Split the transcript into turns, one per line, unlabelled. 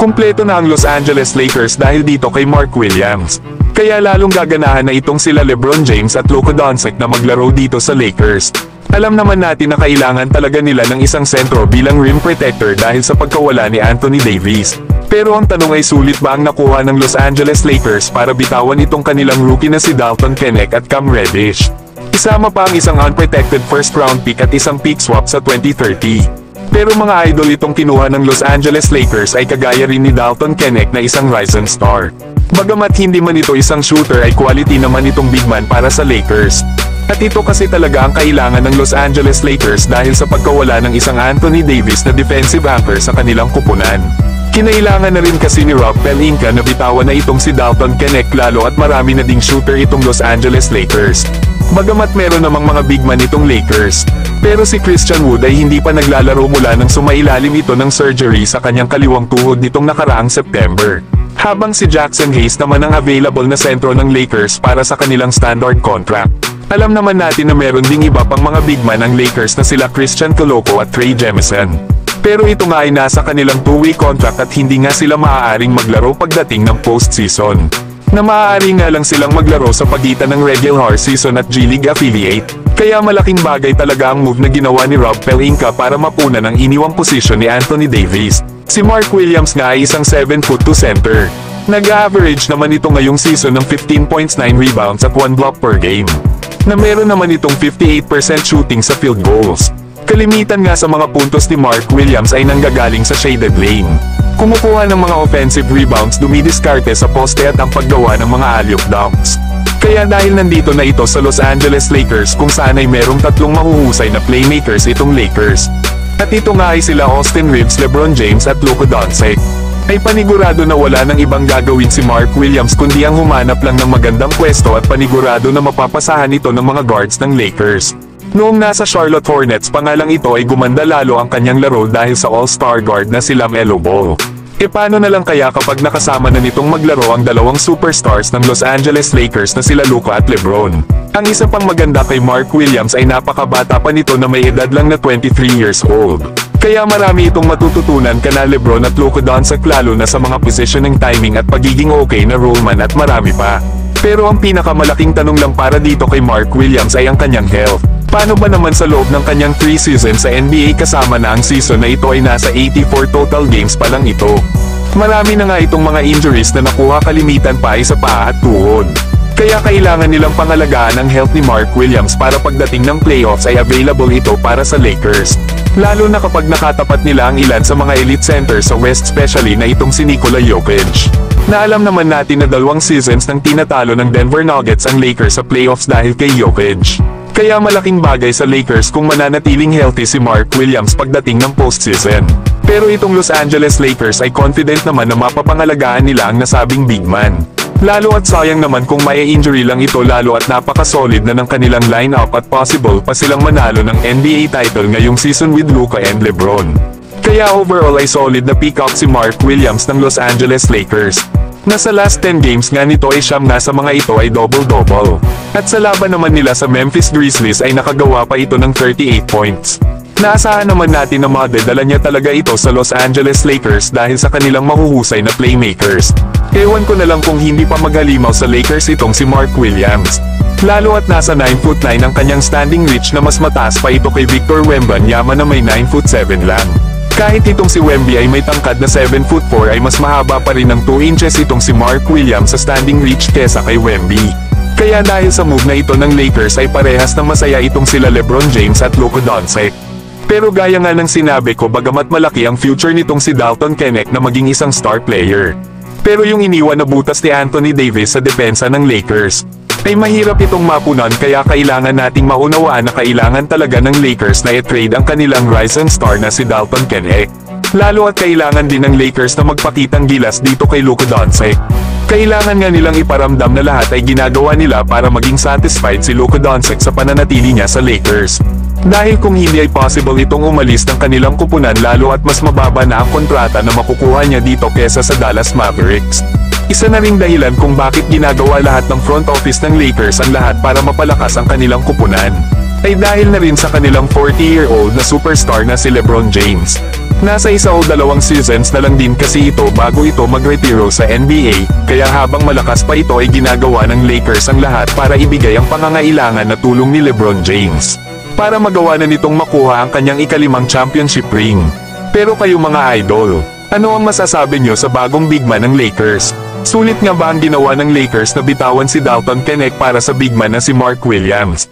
Kumpleto na ang Los Angeles Lakers dahil dito kay Mark Williams. Kaya lalong gaganahan na itong sila LeBron James at Luka Doncic na maglaro dito sa Lakers. Alam naman natin na kailangan talaga nila ng isang sentro bilang rim protector dahil sa pagkawala ni Anthony Davis. Pero ang tanong ay sulit ba ang nakuha ng Los Angeles Lakers para bitawan itong kanilang rookie na si Dalton Knecht at Cam Reddish? Isama pa ang isang unprotected first round pick at isang pick swap sa 2030. Pero mga idol itong kinuha ng Los Angeles Lakers ay kagaya rin ni Dalton Knecht na isang rising star. Bagamat hindi man ito isang shooter ay quality naman itong big man para sa Lakers. At ito kasi talaga ang kailangan ng Los Angeles Lakers dahil sa pagkawala ng isang Anthony Davis na defensive anchor sa kanilang kupunan. Kinailangan na rin kasi ni Rob Pelinka na bitawan na itong si Dalton Knecht lalo at marami na ding shooter itong Los Angeles Lakers. Bagamat meron namang mga big man itong Lakers. Pero si Christian Wood ay hindi pa naglalaro mula nang sumailalim ito ng surgery sa kanyang kaliwang tuhod nitong nakaraang September. Habang si Jackson Hayes naman ang available na sentro ng Lakers para sa kanilang standard contract. Alam naman natin na meron ding iba pang mga big man ang Lakers na sila Christian Koloko at Trey Jemison. Pero ito nga ay nasa kanilang 2-way contract at hindi nga sila maaaring maglaro pagdating ng postseason. Na maaari nga lang silang maglaro sa pagitan ng regular season at G-League affiliate. Kaya malaking bagay talaga ang move na ginawa ni Rob Pelinka para mapunan ang iniwang posisyon ni Anthony Davis. Si Mark Williams nga ay isang 7'2" center. Nag-average naman ito ngayong season ng 15 points, 9 rebounds at 1 block per game. Na meron naman itong 58% shooting sa field goals. Kalimitan nga sa mga puntos ni Mark Williams ay nanggagaling sa shaded lane. Kumukuha ng mga offensive rebounds, dumidiskarte sa poste at ang paggawa ng mga alley-oop dunks. Kaya dahil nandito na ito sa Los Angeles Lakers kung saan ay merong tatlong mahuhusay na playmakers itong Lakers. At ito nga ay sila Austin Reeves, LeBron James at Luka Doncic. Ay panigurado na wala nang ibang gagawin si Mark Williams kundi ang humanap lang ng magandang pwesto at panigurado na mapapasahan ito ng mga guards ng Lakers. Noong nasa Charlotte Hornets pa nga lang ito ay gumanda lalo ang kanyang laro dahil sa all-star guard na sila Melo Ball. E paano na lang kaya kapag nakasama na nitong maglaro ang dalawang superstars ng Los Angeles Lakers na sila Luka at LeBron? Ang isa pang maganda kay Mark Williams ay napakabata pa nito na may edad lang na 23 years old. Kaya marami itong matututunan kana LeBron at Luka Doncic lalo na sa mga positioning, timing at pagiging okay na rollman at marami pa. Pero ang pinakamalaking tanong lang para dito kay Mark Williams ay ang kanyang health. Paano ba naman sa loob ng kanyang 3 seasons sa NBA kasama na ang season na ito ay nasa 84 total games pa lang ito? Marami na nga itong mga injuries na nakuha, kalimitan pa ay sa paa at tuhod. Kaya kailangan nilang pangalagaan ang health ni Mark Williams para pagdating ng playoffs ay available ito para sa Lakers. Lalo na kapag nakatapat nila ang ilan sa mga elite centers sa West, especially na itong si Nikola Jokic. Na alam naman natin na 2 seasons nang tinatalo ng Denver Nuggets ang Lakers sa playoffs dahil kay Jokic. Kaya malaking bagay sa Lakers kung mananatiling healthy si Mark Williams pagdating ng postseason. Pero itong Los Angeles Lakers ay confident naman na mapapangalagaan nila ang nasabing big man. Lalo at sayang naman kung mai-injury lang ito lalo at napaka-solid na ng kanilang lineup at possible pa silang manalo ng NBA title ngayong season with Luka and LeBron. Kaya overall ay solid na pick-up si Mark Williams ng Los Angeles Lakers. Nasa last 10 games nga nito ay siyam na sa mga ito ay double-double. At sa laban naman nila sa Memphis Grizzlies ay nakagawa pa ito ng 38 points. Naasahan naman natin na madadala niya talaga ito sa Los Angeles Lakers dahil sa kanilang mahuhusay na playmakers. Ewan ko na lang kung hindi pa maghalimaw sa Lakers itong si Mark Williams. Lalo at nasa 9'9" ang kanyang standing reach na mas mataas pa ito kay Victor Wembanyama na may 9'7" lang. Kahit itong si Wemby ay may tangkad na 7'4" ay mas mahaba pa rin ng 2 inches itong si Mark Williams sa standing reach kesa kay Wemby. Kaya dahil sa move na ito ng Lakers ay parehas na masaya itong sila LeBron James at Luka Doncic. Pero gaya nga ng sinabi ko, bagamat malaki ang future nitong si Dalton Knecht na maging isang star player. Pero yung iniwan na butas ni Anthony Davis sa depensa ng Lakers ay mahirap itong mapunan, kaya kailangan nating maunawaan na kailangan talaga ng Lakers na i-trade ang kanilang rising star na si Dalton Knecht. Lalo at kailangan din ng Lakers na magpakitang gilas dito kay Luka Doncic. Kailangan nga nilang iparamdam na lahat ay ginagawa nila para maging satisfied si Luka Doncic sa pananatili niya sa Lakers. Dahil kung hindi ay possible itong umalis ng kanilang kupunan lalo at mas mababa na ang kontrata na makukuha niya dito kesa sa Dallas Mavericks. Isa na ring dahilan kung bakit ginagawa lahat ng front office ng Lakers ang lahat para mapalakas ang kanilang kupunan. Ay dahil na rin sa kanilang 40-year-old na superstar na si LeBron James. Nasa 1 o 2 seasons na lang din kasi ito bago ito magretiro sa NBA, kaya habang malakas pa ito ay ginagawa ng Lakers ang lahat para ibigay ang pangangailangan na tulong ni LeBron James. Para magawa na nitong makuha ang kanyang ika-5 championship ring. Pero kayo mga idol, ano ang masasabi nyo sa bagong big man ng Lakers? Sulit nga ba ang ginawa ng Lakers na bitawan si Dalton Knecht para sa big man na si Mark Williams?